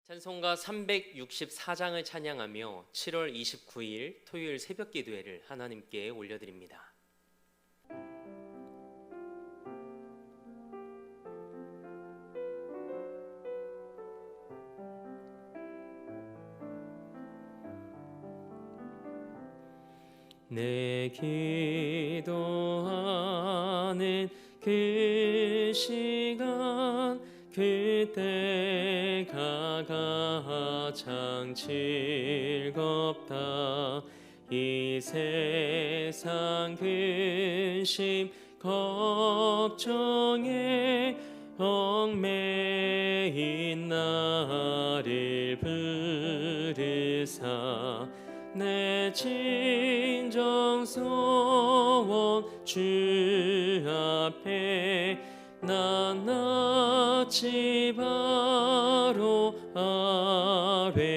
찬송가 364장을 찬양하며 7월 29일 토요일 새벽 기도회를 하나님께 올려드립니다. 내 기도하는 그 시간 그때가 가장 즐겁다. 이 세상 근심 걱정에 얽매인 나를 부르사 내 진정 소원 주 앞에 낱낱이 바로 아뢰어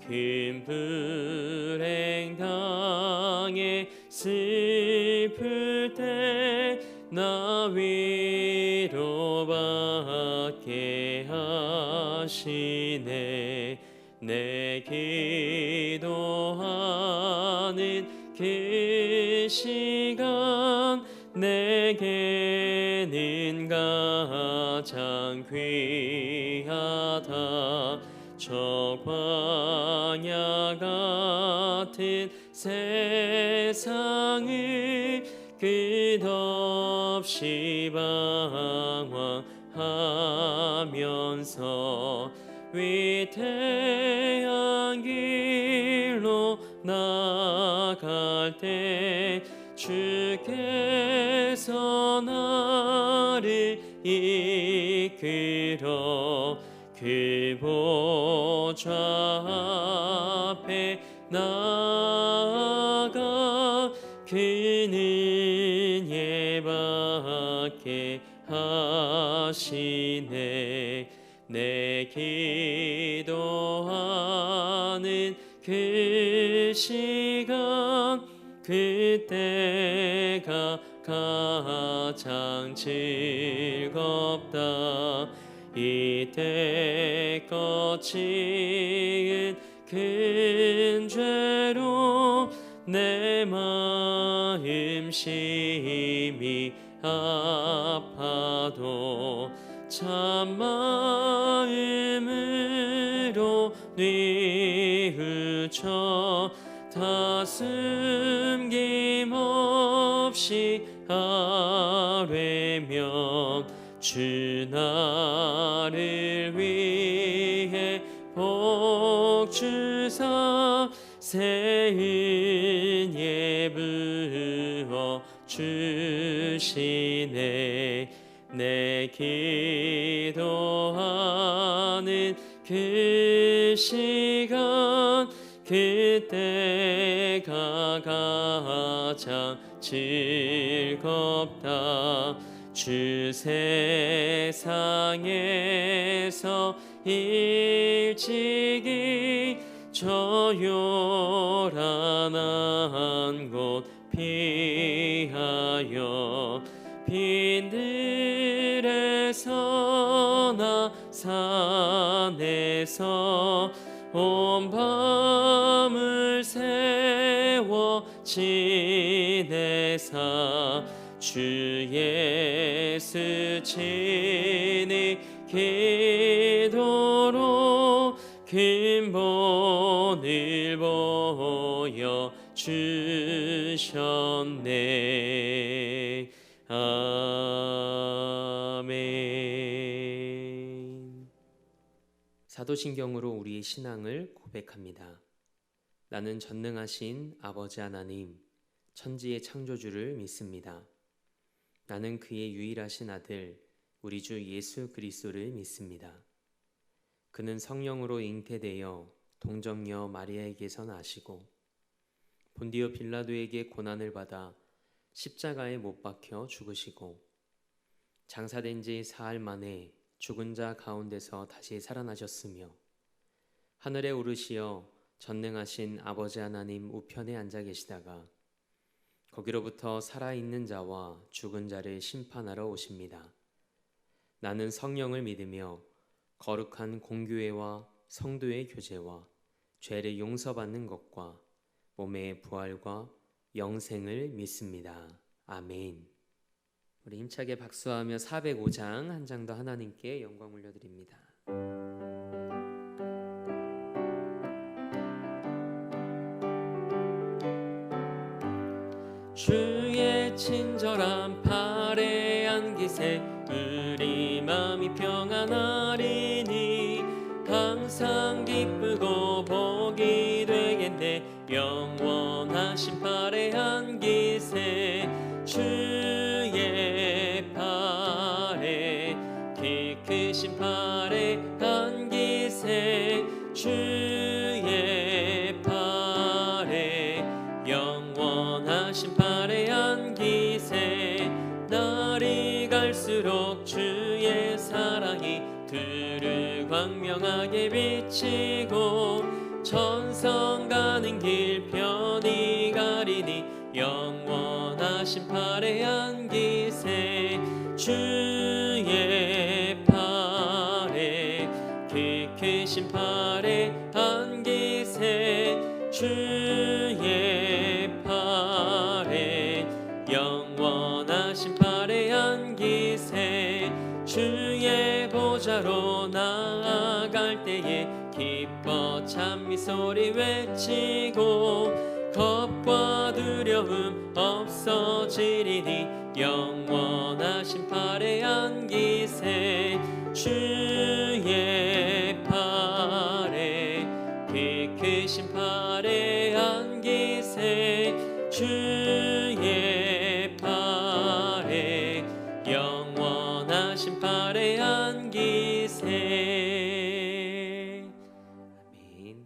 큰 불행 당해 슬플 때 나 위로받게 하시네. 내 기도하는 그 시간 내게는 가장 귀하다. 저 광야 같은 세상을 끝없이 방황하면서 위태한 길로 나갈 때 주께서 나를 이끌어 그 보좌 앞에 나아가 그 은혜 받게 하시네. 내 기도하는 그 시간 그때가 가장 즐겁다. 이때껏 지은 큰 죄로 내 마음 심히 아파도 참 마음으로 뉘우쳐 다 숨김없이 아뢰며 주 나를 위해 복 주사 새 은혜 부어 주시네. 내 기도하는 그 시간 그때가 가장 즐겁다. 주 세상에서 일찍이 저 요란한 곳 피하여 빈들에서나 산에서 온 밤을 새워 지내사 주 예수 친히 기도로 큰 본을 보여 주셨네. 아멘. 사도신경으로 우리의 신앙을 고백합니다. 나는 전능하신 아버지 하나님, 천지의 창조주를 믿습니다. 나는 그의 유일하신 아들, 우리 주 예수 그리스도를 믿습니다. 그는 성령으로 잉태되어 동정녀 마리아에게서 나시고 본디오 빌라도에게 고난을 받아 십자가에 못 박혀 죽으시고 장사된 지 사흘 만에 죽은 자 가운데서 다시 살아나셨으며 하늘에 오르시어 전능하신 아버지 하나님 우편에 앉아 계시다가 거기로부터 살아있는 자와 죽은 자를 심판하러 오십니다. 나는 성령을 믿으며 거룩한 공교회와 성도의 교제와 죄를 용서받는 것과 몸의 부활과 영생을 믿습니다. 아멘. 우리 힘차게 박수하며 405장 한 장 더 하나님께 영광 올려드립니다. 주의 친절한 팔에 안기세 우리 마음이 평안하리니 항상 기쁘고 복이 되겠네 영원하신 팔에 안기세 주의 팔에 키 크신 팔에 안기세 주의 팔에 영원하신 팔에 안기세 날이 갈수록 주의 사랑이 두루 광명하게 비치고 천성 가는 길 편히 가리니 영원하신 팔에 안기세 주의 팔에 키 크신 팔에 안기세 주의 팔에 영원하신 팔에 안기세 주의 보좌로 나아갈 때에 기뻐 찬미 소리 외치고 겁과 두려움 없어지리니 영원하신 팔에 안기세 주의 팔에 키 크신 팔에 안기세 주의 팔에 영원하신 팔에 안기세. 아멘.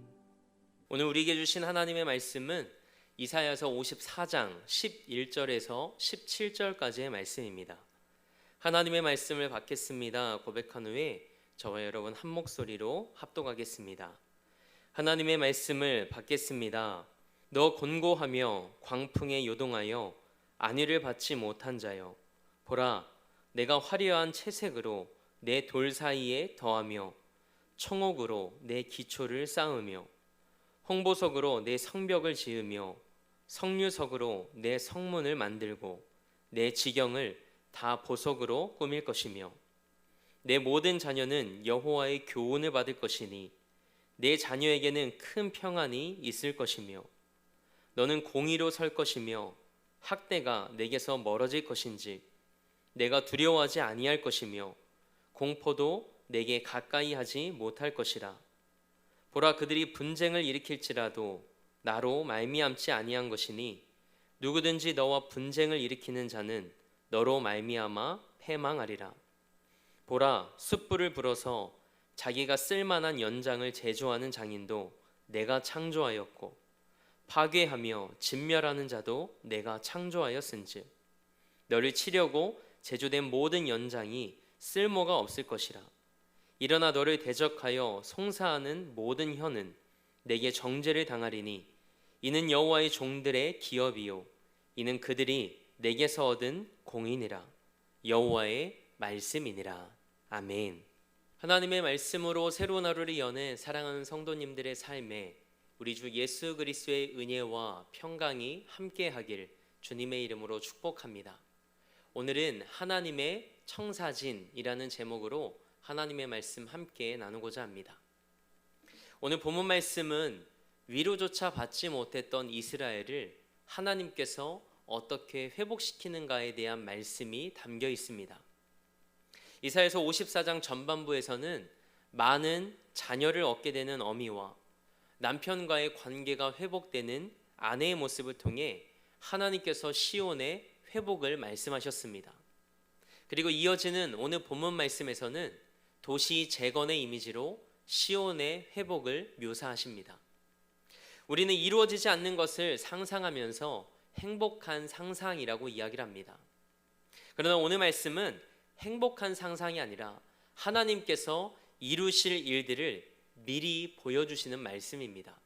오늘 우리에게 주신 하나님의 말씀은 이사야서 54장 11절에서 17절까지의 말씀입니다. 하나님의 말씀을 받겠습니다 고백한 후에 저와 여러분 한 목소리로 합독하겠습니다. 하나님의 말씀을 받겠습니다. 너 곤고하며 광풍에 요동하여 안위를 받지 못한 자여, 보라 내가 화려한 채색으로 내 돌 사이에 더하며 청옥으로 내 기초를 쌓으며 홍보석으로 내 성벽을 지으며 성류석으로 내 성문을 만들고 내 지경을 다 보석으로 꾸밀 것이며 내 모든 자녀는 여호와의 교훈을 받을 것이니 내 자녀에게는 큰 평안이 있을 것이며 너는 공의로 설 것이며 학대가 내게서 멀어질 것인지 내가 두려워하지 아니할 것이며 공포도 내게 가까이 하지 못할 것이라. 보라 그들이 분쟁을 일으킬지라도 나로 말미암지 아니한 것이니 누구든지 너와 분쟁을 일으키는 자는 너로 말미암아 패망하리라. 보라 숯불을 불어서 자기가 쓸만한 연장을 제조하는 장인도 내가 창조하였고 파괴하며 진멸하는 자도 내가 창조하였은즉 너를 치려고 제조된 모든 연장이 쓸모가 없을 것이라. 일어나 너를 대적하여 송사하는 모든 혀는 내게 정죄를 당하리니 이는 여호와의 종들의 기업이요 이는 그들이 내게서 얻은 공인이라. 여호와의 말씀이니라. 아멘. 하나님의 말씀으로 새로운 하루를 여는 사랑하는 성도님들의 삶에 우리 주 예수 그리스도의 은혜와 평강이 함께하길 주님의 이름으로 축복합니다. 오늘은 하나님의 청사진이라는 제목으로 하나님의 말씀 함께 나누고자 합니다. 오늘 본문 말씀은 위로조차 받지 못했던 이스라엘을 하나님께서 어떻게 회복시키는가에 대한 말씀이 담겨 있습니다. 이사야서 54장 전반부에서는 많은 자녀를 얻게 되는 어미와 남편과의 관계가 회복되는 아내의 모습을 통해 하나님께서 시온의 회복을 말씀하셨습니다. 그리고 이어지는 오늘 본문 말씀에서는 도시 재건의 이미지로 시온의 회복을 묘사하십니다. 우리는 이루어지지 않는 것을 상상하면서 행복한 상상이라고 이야기를 합니다. 그러나 오늘 말씀은 행복한 상상이 아니라 하나님께서 이루실 일들을 미리 보여주시는 말씀입니다.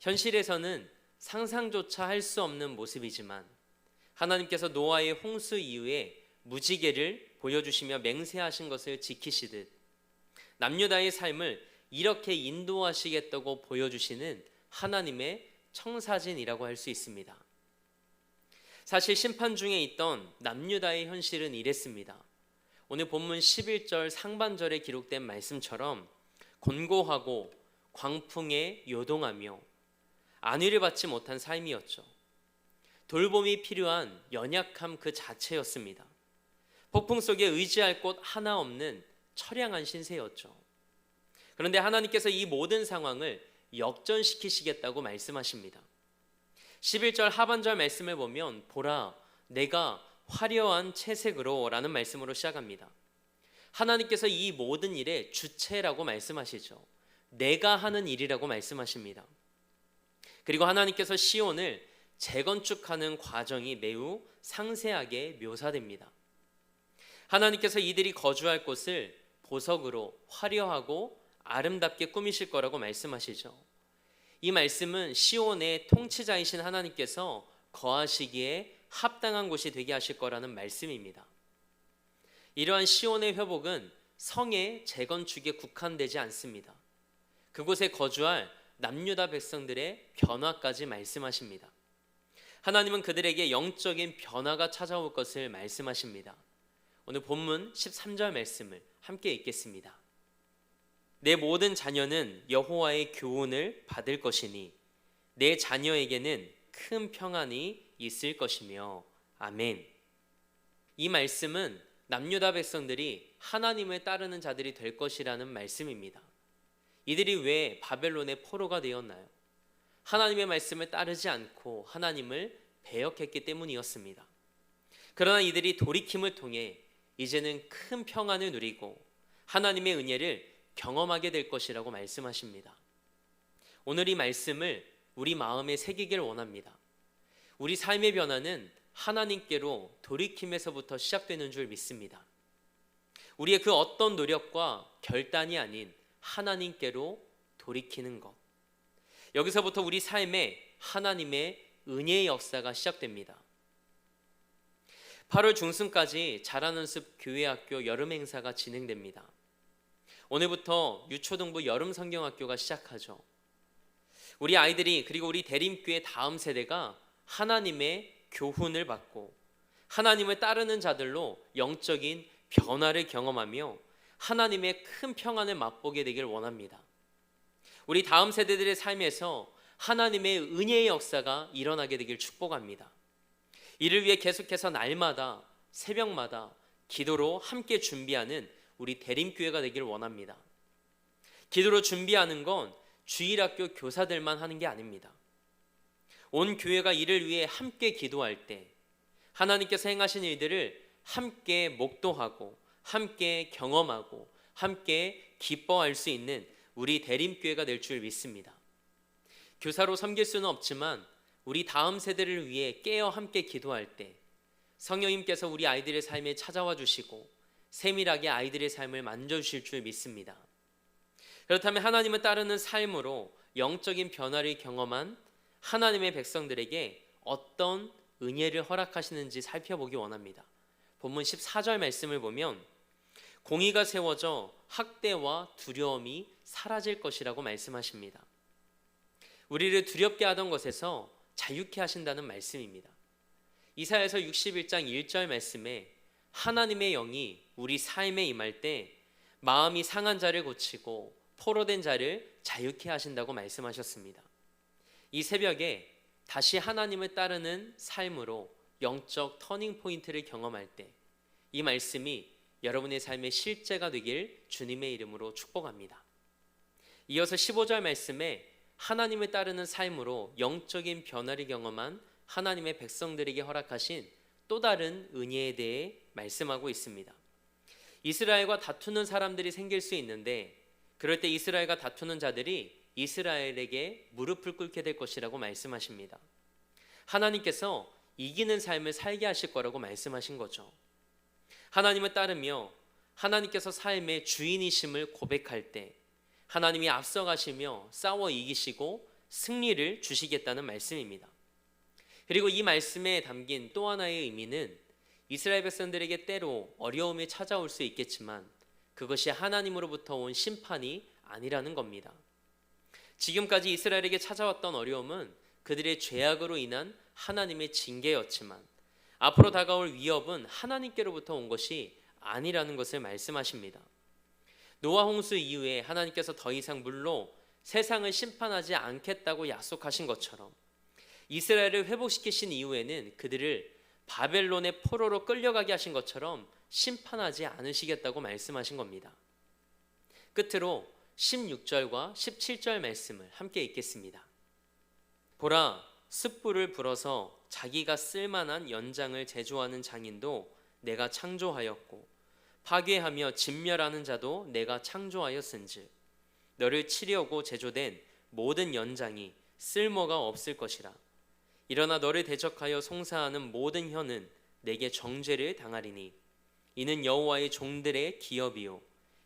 현실에서는 상상조차 할 수 없는 모습이지만 하나님께서 노아의 홍수 이후에 무지개를 보여주시며 맹세하신 것을 지키시듯 남유다의 삶을 이렇게 인도하시겠다고 보여주시는 하나님의 청사진이라고 할 수 있습니다. 사실 심판 중에 있던 남유다의 현실은 이랬습니다. 오늘 본문 11절 상반절에 기록된 말씀처럼 곤고하고 광풍에 요동하며 안위를 받지 못한 삶이었죠. 돌봄이 필요한 연약함 그 자체였습니다. 폭풍 속에 의지할 곳 하나 없는 처량한 신세였죠. 그런데 하나님께서 이 모든 상황을 역전시키시겠다고 말씀하십니다. 11절 하반절 말씀을 보면 보라 내가 화려한 채색으로 라는 말씀으로 시작합니다. 하나님께서 이 모든 일의 주체라고 말씀하시죠. 내가 하는 일이라고 말씀하십니다. 그리고 하나님께서 시온을 재건축하는 과정이 매우 상세하게 묘사됩니다. 하나님께서 이들이 거주할 곳을 보석으로 화려하고 아름답게 꾸미실 거라고 말씀하시죠. 이 말씀은 시온의 통치자이신 하나님께서 거하시기에 합당한 곳이 되게 하실 거라는 말씀입니다. 이러한 시온의 회복은 성의 재건축에 국한되지 않습니다. 그곳에 거주할 남유다 백성들의 변화까지 말씀하십니다. 하나님은 그들에게 영적인 변화가 찾아올 것을 말씀하십니다. 오늘 본문 13절 말씀을 함께 읽겠습니다. 내 모든 자녀는 여호와의 교훈을 받을 것이니 내 자녀에게는 큰 평안이 있을 것이며 아멘. 이 말씀은 남유다 백성들이 하나님을 따르는 자들이 될 것이라는 말씀입니다. 이들이 왜 바벨론의 포로가 되었나요? 하나님의 말씀을 따르지 않고 하나님을 배역했기 때문이었습니다. 그러나 이들이 돌이킴을 통해 이제는 큰 평안을 누리고 하나님의 은혜를 경험하게 될 것이라고 말씀하십니다. 오늘 이 말씀을 우리 마음에 새기길 원합니다. 우리 삶의 변화는 하나님께로 돌이킴에서부터 시작되는 줄 믿습니다. 우리의 그 어떤 노력과 결단이 아닌 하나님께로 돌이키는 것. 여기서부터 우리 삶에 하나님의 은혜의 역사가 시작됩니다. 8월 중순까지 자라는 숲 교회학교 여름 행사가 진행됩니다. 오늘부터 유초등부 여름 성경학교가 시작하죠. 우리 아이들이 그리고 우리 대림교회 다음 세대가 하나님의 교훈을 받고 하나님을 따르는 자들로 영적인 변화를 경험하며 하나님의 큰 평안을 맛보게 되길 원합니다. 우리 다음 세대들의 삶에서 하나님의 은혜의 역사가 일어나게 되길 축복합니다. 이를 위해 계속해서 날마다 새벽마다 기도로 함께 준비하는 우리 대림교회가 되길 원합니다. 기도로 준비하는 건 주일학교 교사들만 하는 게 아닙니다. 온 교회가 이를 위해 함께 기도할 때 하나님께서 행하신 일들을 함께 목도하고 함께 경험하고 함께 기뻐할 수 있는 우리 대림교회가 될 줄 믿습니다. 교사로 섬길 수는 없지만 우리 다음 세대를 위해 깨어 함께 기도할 때 성령님께서 우리 아이들의 삶에 찾아와 주시고 세밀하게 아이들의 삶을 만져주실 줄 믿습니다. 그렇다면 하나님을 따르는 삶으로 영적인 변화를 경험한 하나님의 백성들에게 어떤 은혜를 허락하시는지 살펴보기 원합니다. 본문 14절 말씀을 보면 공의가 세워져 학대와 두려움이 사라질 것이라고 말씀하십니다. 우리를 두렵게 하던 것에서 자유케 하신다는 말씀입니다. 이사야서 61장 1절 말씀에 하나님의 영이 우리 삶에 임할 때 마음이 상한 자를 고치고 포로된 자를 자유케 하신다고 말씀하셨습니다. 이 새벽에 다시 하나님을 따르는 삶으로 영적 터닝 포인트를 경험할 때 이 말씀이 여러분의 삶의 실제가 되길 주님의 이름으로 축복합니다. 이어서 15절 말씀에 하나님을 따르는 삶으로 영적인 변화를 경험한 하나님의 백성들에게 허락하신 또 다른 은혜에 대해 말씀하고 있습니다. 이스라엘과 다투는 사람들이 생길 수 있는데 그럴 때 이스라엘과 다투는 자들이 이스라엘에게 무릎을 꿇게 될 것이라고 말씀하십니다. 하나님께서 이기는 삶을 살게 하실 거라고 말씀하신 거죠. 하나님을 따르며 하나님께서 삶의 주인이심을 고백할 때 하나님이 앞서가시며 싸워 이기시고 승리를 주시겠다는 말씀입니다. 그리고 이 말씀에 담긴 또 하나의 의미는 이스라엘 백성들에게 때로 어려움이 찾아올 수 있겠지만 그것이 하나님으로부터 온 심판이 아니라는 겁니다. 지금까지 이스라엘에게 찾아왔던 어려움은 그들의 죄악으로 인한 하나님의 징계였지만 앞으로 다가올 위협은 하나님께로부터 온 것이 아니라는 것을 말씀하십니다. 노아 홍수 이후에 하나님께서 더 이상 물로 세상을 심판하지 않겠다고 약속하신 것처럼 이스라엘을 회복시키신 이후에는 그들을 바벨론의 포로로 끌려가게 하신 것처럼 심판하지 않으시겠다고 말씀하신 겁니다. 끝으로 16절과 17절 말씀을 함께 읽겠습니다. 보라, 숯불을 불어서 자기가 쓸만한 연장을 제조하는 장인도 내가 창조하였고 파괴하며 진멸하는 자도 내가 창조하였은즉 너를 치려고 제조된 모든 연장이 쓸모가 없을 것이라. 일어나 너를 대적하여 송사하는 모든 혀는 내게 정죄를 당하리니 이는 여호와의 종들의 기업이요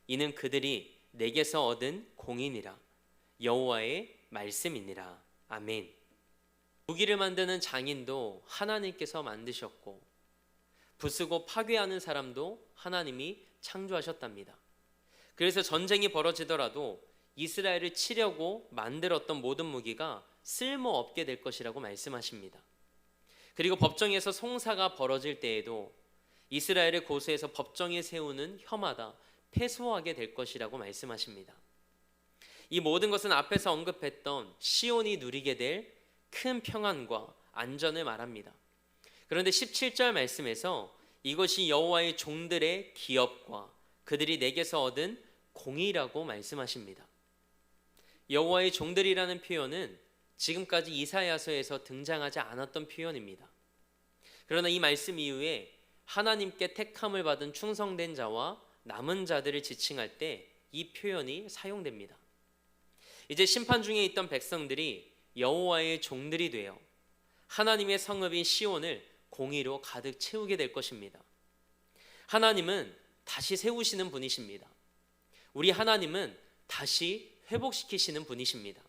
이는 그들이 내게서 얻은 공인이라. 여호와의 말씀이니라. 아멘. 무기를 만드는 장인도 하나님께서 만드셨고 부수고 파괴하는 사람도 하나님이 창조하셨답니다. 그래서 전쟁이 벌어지더라도 이스라엘을 치려고 만들었던 모든 무기가 쓸모없게 될 것이라고 말씀하십니다. 그리고 법정에서 송사가 벌어질 때에도 이스라엘을 고소해서 법정에 세우는 혀마다 패소하게 될 것이라고 말씀하십니다. 이 모든 것은 앞에서 언급했던 시온이 누리게 될 큰 평안과 안전을 말합니다. 그런데 17절 말씀에서 이것이 여호와의 종들의 기업과 그들이 내게서 얻은 공의라고 말씀하십니다. 여호와의 종들이라는 표현은 지금까지 이사야서에서 등장하지 않았던 표현입니다. 그러나 이 말씀 이후에 하나님께 택함을 받은 충성된 자와 남은 자들을 지칭할 때 이 표현이 사용됩니다. 이제 심판 중에 있던 백성들이 여호와의 종들이 되어 하나님의 성읍인 시온을 공의로 가득 채우게 될 것입니다. 하나님은 다시 세우시는 분이십니다. 우리 하나님은 다시 회복시키시는 분이십니다.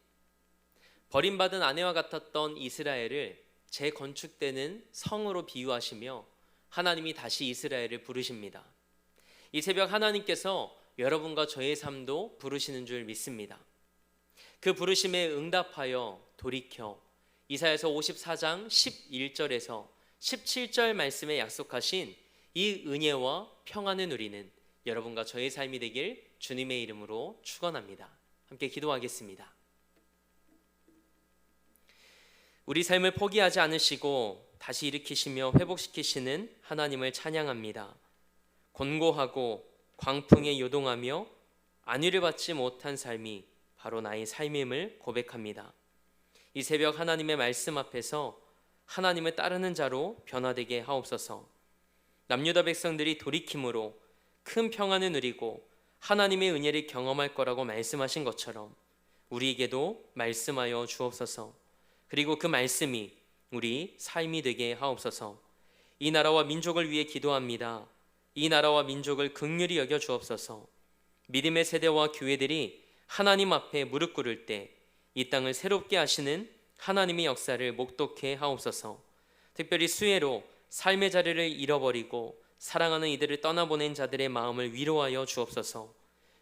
버림받은 아내와 같았던 이스라엘을 재건축되는 성으로 비유하시며 하나님이 다시 이스라엘을 부르십니다. 이 새벽 하나님께서 여러분과 저의 삶도 부르시는 줄 믿습니다. 그 부르심에 응답하여 돌이켜 이사야서 54장 11절에서 17절 말씀에 약속하신 이 은혜와 평안을 누리는 여러분과 저의 삶이 되길 주님의 이름으로 축원합니다. 함께 기도하겠습니다. 우리 삶을 포기하지 않으시고 다시 일으키시며 회복시키시는 하나님을 찬양합니다. 곤고하고 광풍에 요동하며 안위를 받지 못한 삶이 바로 나의 삶임을 고백합니다. 이 새벽 하나님의 말씀 앞에서 하나님을 따르는 자로 변화되게 하옵소서. 남유다 백성들이 돌이킴으로 큰 평안을 누리고 하나님의 은혜를 경험할 거라고 말씀하신 것처럼 우리에게도 말씀하여 주옵소서. 그리고 그 말씀이 우리 삶이 되게 하옵소서. 이 나라와 민족을 위해 기도합니다. 이 나라와 민족을 긍휼히 여겨 주옵소서. 믿음의 세대와 교회들이 하나님 앞에 무릎 꿇을 때 이 땅을 새롭게 하시는 하나님의 역사를 목독해 하옵소서. 특별히 수혜로 삶의 자리를 잃어버리고 사랑하는 이들을 떠나보낸 자들의 마음을 위로하여 주옵소서.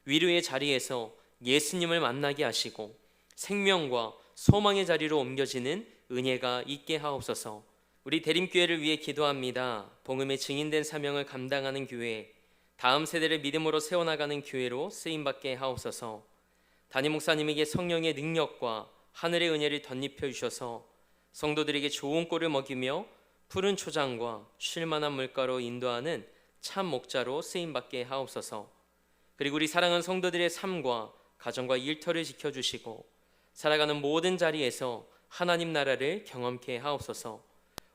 위로의 자리에서 예수님을 만나게 하시고 생명과 소망의 자리로 옮겨지는 은혜가 있게 하옵소서. 우리 대림교회를 위해 기도합니다. 복음의 증인된 사명을 감당하는 교회, 다음 세대를 믿음으로 세워나가는 교회로 쓰임받게 하옵소서. 담임 목사님에게 성령의 능력과 하늘의 은혜를 덧입혀 주셔서 성도들에게 좋은 꼴을 먹이며 푸른 초장과 쉴만한 물가로 인도하는 참 목자로 쓰임받게 하옵소서. 그리고 우리 사랑하는 성도들의 삶과 가정과 일터를 지켜주시고 살아가는 모든 자리에서 하나님 나라를 경험케 하옵소서.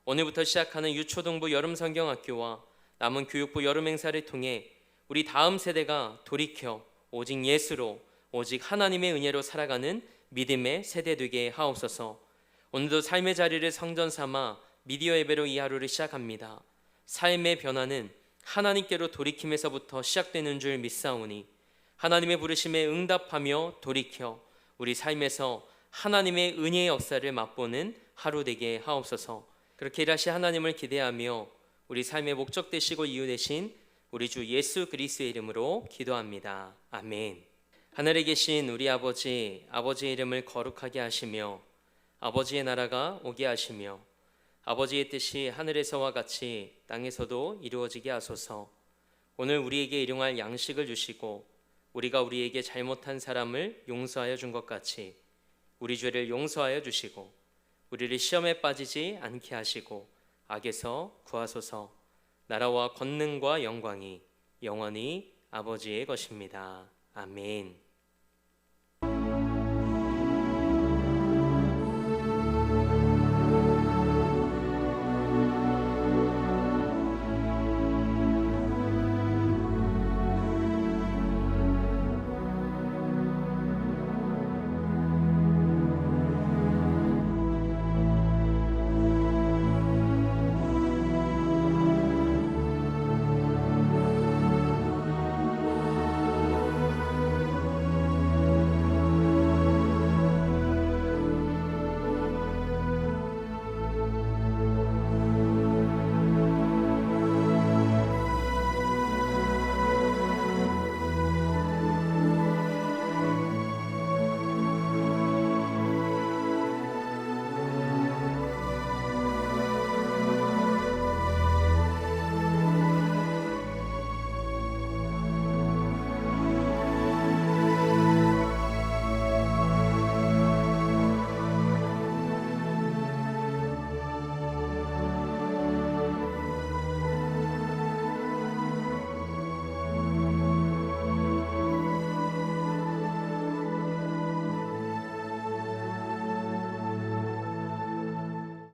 오늘부터 시작하는 유초등부 여름성경학교와 남은 교육부 여름행사를 통해 우리 다음 세대가 돌이켜 오직 예수로 오직 하나님의 은혜로 살아가는 믿음의 세대 되게 하옵소서. 오늘도 삶의 자리를 성전 삼아 미디어 예배로 이 하루를 시작합니다. 삶의 변화는 하나님께로 돌이킴에서부터 시작되는 줄 믿사오니 하나님의 부르심에 응답하며 돌이켜 우리 삶에서 하나님의 은혜의 역사를 맛보는 하루 되게 하옵소서. 그렇게 일하시 하나님을 기대하며 우리 삶의 목적 되시고 이유 되신 우리 주 예수 그리스도의 이름으로 기도합니다. 아멘. 하늘에 계신 우리 아버지, 아버지의 이름을 거룩하게 하시며 아버지의 나라가 오게 하시며 아버지의 뜻이 하늘에서와 같이 땅에서도 이루어지게 하소서. 오늘 우리에게 일용할 양식을 주시고 우리가 우리에게 잘못한 사람을 용서하여 준 것 같이 우리 죄를 용서하여 주시고 우리를 시험에 빠지지 않게 하시고 악에서 구하소서. 나라와 권능과 영광이 영원히 아버지의 것입니다. 아멘.